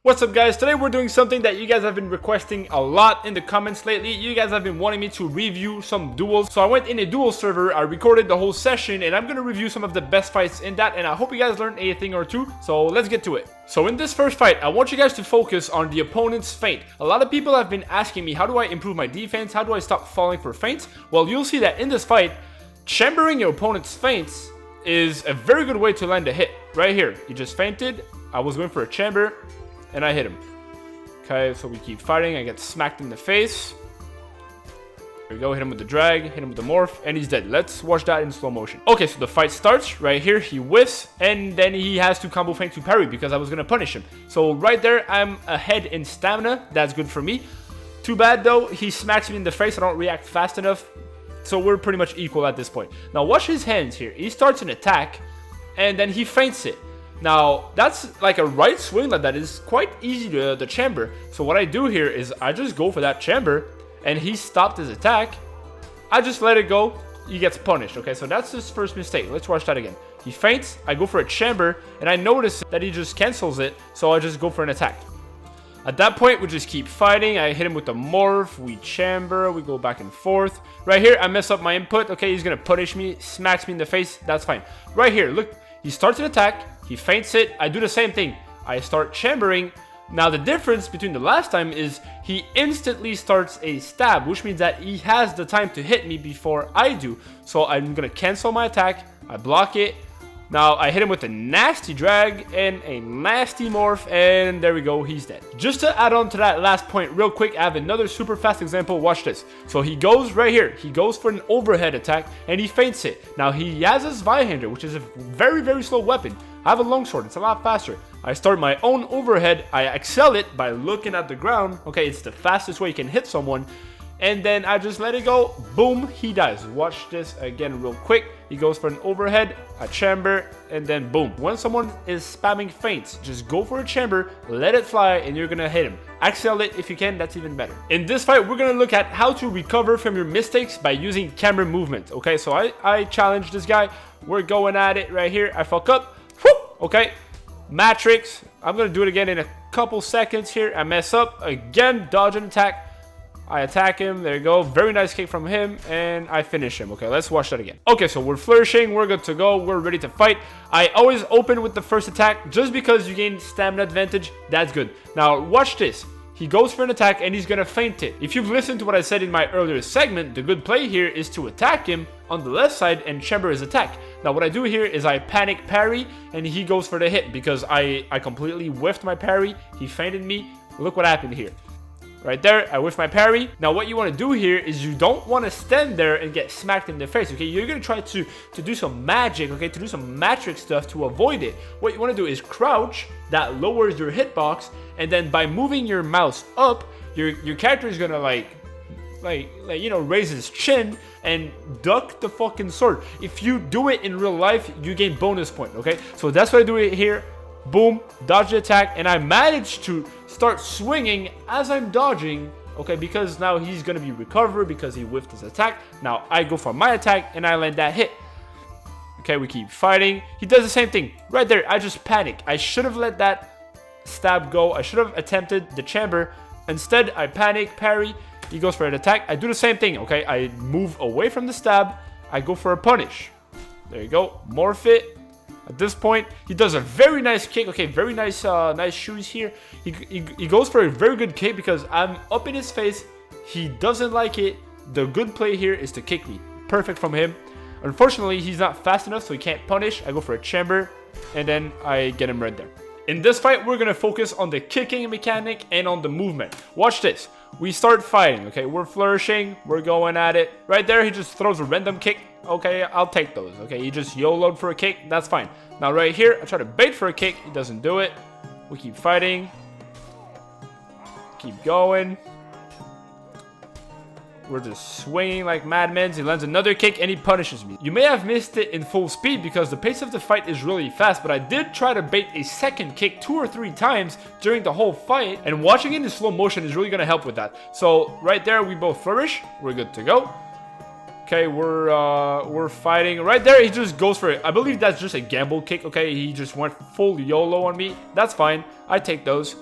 What's up guys, today we're doing something that you guys have been requesting a lot in the comments lately. You guys have been wanting me to review some duels. So I went in a duel server, I recorded the whole session, and I'm going to review some of the best fights in that, and I hope you guys learned a thing or two. So let's get to it. So in this first fight, I want you guys to focus on the opponent's feint. A lot of people have been asking me, how do I improve my defense? How do I stop falling for feints? Well, you'll see that in this fight, chambering your opponent's feints is a very good way to land a hit. Right here, he just feinted, I was going for a chamber, and I hit him. Okay, so we keep fighting. I get smacked in the face. There we go. Hit him with the drag. Hit him with the morph. And he's dead. Let's watch that in slow motion. Okay, so the fight starts. Right here, he whiffs. And then he has to combo feint to parry because I was going to punish him. So right there, I'm ahead in stamina. That's good for me. Too bad, though. He smacks me in the face. I don't react fast enough. So we're pretty much equal at this point. Now, watch his hands here. He starts an attack. And then he feints it. Now, that's like a right swing like that is quite easy to the chamber. So what I do here is I just go for that chamber, and he stopped his attack. I just let it go. He gets punished. Okay, so that's his first mistake. Let's watch that again. He feints. I go for a chamber, and I notice that he just cancels it. So I just go for an attack. At that point, we just keep fighting. I hit him with the morph. We chamber. We go back and forth. Right here, I mess up my input. Okay, he's going to punish me. Smacks me in the face. That's fine. Right here, look. He starts an attack. He feints it. I do the same thing. I start chambering. Now, the difference between the last time is he instantly starts a stab, which means that he has the time to hit me before I do. So I'm going to cancel my attack. I block it. Now, I hit him with a nasty drag and a nasty morph, and there we go, he's dead. Just to add on to that last point real quick, I have another super fast example. Watch this. So he goes right here. He goes for an overhead attack, and he feints it. Now, he has his Zweihander, which is a very, very slow weapon. I have a longsword. It's a lot faster. I start my own overhead. I excel it by looking at the ground. Okay, it's the fastest way you can hit someone. And then I just let it go. Boom, he dies. Watch this again real quick. He goes for an overhead, a chamber, and then boom. When someone is spamming feints, just go for a chamber, let it fly, and you're gonna hit him. Excel it if you can, that's even better. In this fight, we're gonna look at how to recover from your mistakes by using camera movement. Okay, so I challenge this guy. We're going at it right here. I fuck up. Whoop, okay. Matrix. I'm gonna do it again in a couple seconds here. I mess up. Again, dodge and attack. I attack him. There you go. Very nice kick from him. And I finish him. Okay, let's watch that again. Okay, so we're flourishing. We're good to go. We're ready to fight. I always open with the first attack just because you gain stamina advantage. That's good. Now, watch this. He goes for an attack and he's going to feint it. If you've listened to what I said in my earlier segment, the good play here is to attack him on the left side and chamber his attack. Now, what I do here is I panic parry and he goes for the hit because I completely whiffed my parry. He feinted me. Look what happened here. Right there, I whiff my parry. Now, what you want to do here is you don't want to stand there and get smacked in the face, okay? You're going to try to do some magic, okay? To do some matrix stuff to avoid it. What you want to do is crouch. That lowers your hitbox. And then by moving your mouse up, your character is going to like, you know, raise his chin and duck the fucking sword. If you do it in real life, you gain bonus point, okay? So that's what I do it here. Boom, dodge the attack, and I managed to start swinging as I'm dodging, okay, because now he's going to be recovered because he whiffed his attack. Now I go for my attack, and I land that hit. Okay, we keep fighting. He does the same thing. Right there, I just panic. I should have let that stab go. I should have attempted the chamber. Instead, I panic, parry. He goes for an attack. I do the same thing, okay? I move away from the stab. I go for a punish. There you go. Morph it. At this point, he does a very nice kick. Okay, very nice nice shoes here. He goes for a very good kick because I'm up in his face. He doesn't like it. The good play here is to kick me. Perfect from him. Unfortunately, he's not fast enough, so he can't punish. I go for a chamber, and then I get him right there. In this fight, we're going to focus on the kicking mechanic and on the movement. Watch this. We start fighting, okay? We're flourishing. We're going at it. Right there, he just throws a random kick. Okay, I'll take those. Okay, he just YOLO'd for a kick. That's fine. Now, right here, I try to bait for a kick. He doesn't do it. We keep fighting. Keep going. We're just swinging like madmen. He lands another kick and he punishes me. You may have missed it in full speed because the pace of the fight is really fast, but I did try to bait a second kick 2 or 3 times during the whole fight, and watching it in slow motion is really going to help with that. So right there, we both flourish. We're good to go. Okay, we're fighting. Right there, he just goes for it. I believe that's just a gamble kick, okay? He just went full YOLO on me. That's fine. I take those.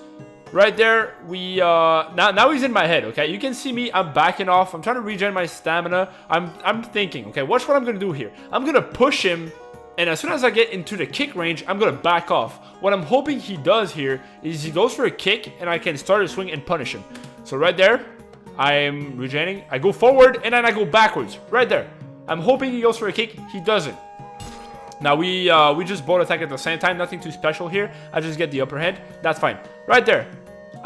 Right there, we now he's in my head, okay? You can see me, I'm backing off. I'm trying to regen my stamina. I'm thinking, okay, watch what I'm gonna do here. I'm gonna push him, and as soon as I get into the kick range, I'm gonna back off. What I'm hoping he does here is he goes for a kick, and I can start a swing and punish him. So right there, I'm regening. I go forward, and then I go backwards. Right there. I'm hoping he goes for a kick. He doesn't. Now we just both attack at the same time. Nothing too special here. I just get the upper hand. That's fine. Right there.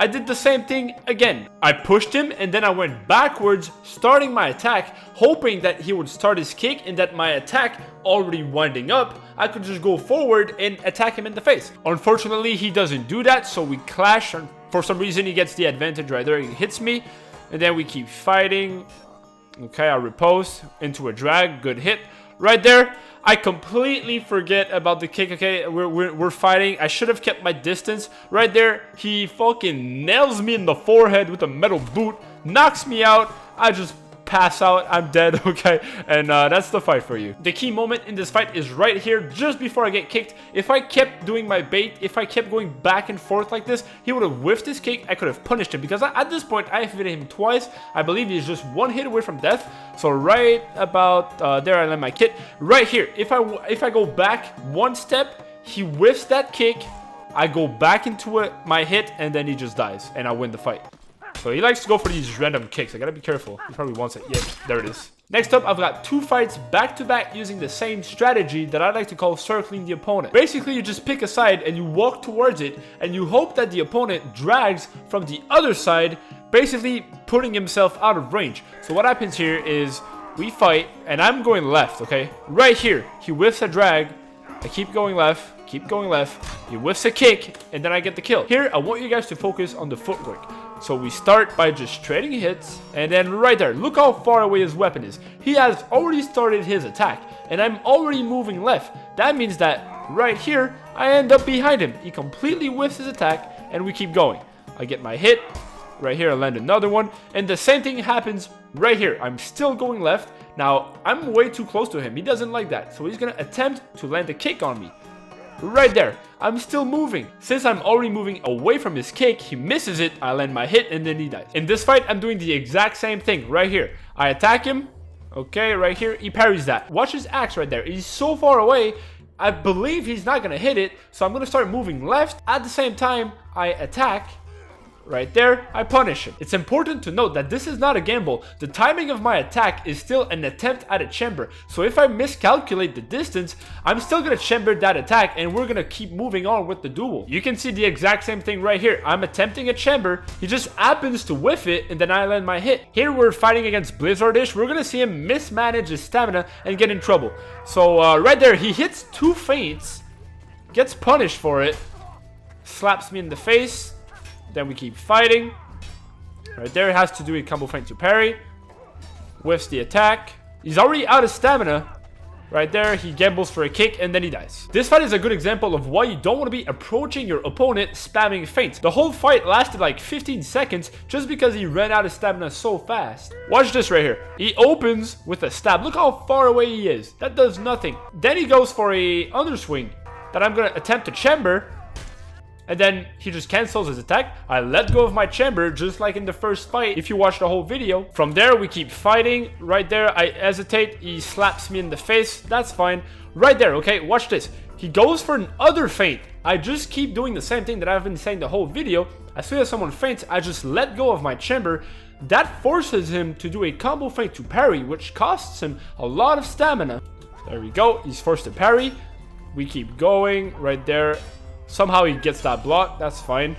I did the same thing again. I pushed him and then I went backwards, starting my attack, hoping that he would start his kick and that my attack already winding up, I could just go forward and attack him in the face. Unfortunately, he doesn't do that, so we clash, and for some reason he gets the advantage right there. He hits me, and then we keep fighting. Okay, I repose into a drag. Good hit. Right there, I completely forget about the kick. Okay, we're fighting. I should have kept my distance. Right there, he fucking nails me in the forehead with a metal boot, knocks me out. I just pass out. I'm dead. Okay, and that's the fight for you. The key moment in this fight is right here, just before I get kicked. If I kept doing my bait, if I kept going back and forth like this, he would have whiffed his kick. I could have punished him because at this point I have hit him twice. I believe he's just one hit away from death. So right about there, I land my kit. Right here, if I go back one step, he whiffs that kick. I go back into it, my hit, and then he just dies, and I win the fight. So he likes to go for these random kicks. I gotta be careful. He probably wants it. Yeah, there it is. Next up, I've got 2 fights back to back using the same strategy that I like to call circling the opponent. Basically, you just pick a side and you walk towards it, and you hope that the opponent drags from the other side, basically putting himself out of range. So what happens here is we fight, and I'm going left, okay? Right here, he whiffs a drag. I keep going left. He whiffs a kick, and then I get the kill. Here, I want you guys to focus on the footwork. So we start by just trading hits, and then right there, look how far away his weapon is. He has already started his attack, and I'm already moving left. That means that right here, I end up behind him. He completely whiffs his attack, and we keep going. I get my hit. Right here, I land another one, and the same thing happens right here. I'm still going left. Now, I'm way too close to him. He doesn't like that, so he's gonna attempt to land a kick on me. Right there, I'm still moving. Since I'm already moving away from his kick, he misses it, I land my hit, and then he dies. In this fight, I'm doing the exact same thing right here. I attack him, okay, right here, he parries that. Watch his axe right there, he's so far away, I believe he's not gonna hit it, so I'm gonna start moving left. At the same time, I attack. Right there, I punish him. It's important to note that this is not a gamble. The timing of my attack is still an attempt at a chamber. So if I miscalculate the distance, I'm still gonna chamber that attack, and we're gonna keep moving on with the duel. You can see the exact same thing right here. I'm attempting a chamber, he just happens to whiff it, and then I land my hit. Here we're fighting against Blizzardish. We're gonna see him mismanage his stamina and get in trouble. So right there, he hits 2 feints, gets punished for it, slaps me in the face. Then we keep fighting. Right there, has to do a combo feint to parry. Whiffs the attack. He's already out of stamina. Right there, he gambles for a kick, and then he dies. This fight is a good example of why you don't want to be approaching your opponent spamming feints. The whole fight lasted like 15 seconds just because he ran out of stamina so fast. Watch this right here. He opens with a stab. Look how far away he is. That does nothing. Then he goes for a underswing that I'm going to attempt to chamber. And then he just cancels his attack. I let go of my chamber just like in the first fight, if you watch the whole video. From there, we keep fighting. Right there, I hesitate. He slaps me in the face. That's fine. Right there, okay, watch this. He goes for an other feint. I just keep doing the same thing that I've been saying the whole video. As soon as someone feints, I just let go of my chamber. That forces him to do a combo feint to parry, which costs him a lot of stamina. There we go. He's forced to parry. We keep going. Right there. Somehow he gets that block. That's fine.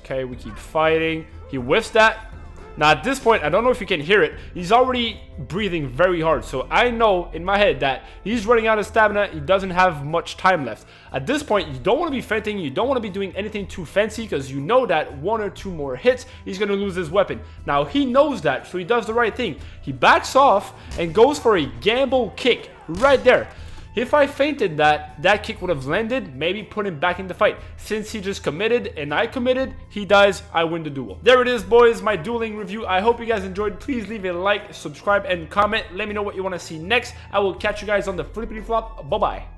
Okay, we keep fighting. He whiffs that. Now at this point, I don't know if you can hear it. He's already breathing very hard. So I know in my head that he's running out of stamina. He doesn't have much time left. At this point, you don't want to be feinting. You don't want to be doing anything too fancy because you know that 1 or 2 more hits, he's going to lose his weapon. Now he knows that, so he does the right thing. He backs off and goes for a gamble kick right there. If I feinted that kick would have landed, maybe put him back in the fight. Since he just committed and I committed, he dies, I win the duel. There it is, boys, my dueling review. I hope you guys enjoyed. Please leave a like, subscribe, and comment. Let me know what you want to see next. I will catch you guys on the flippity flop. Bye-bye.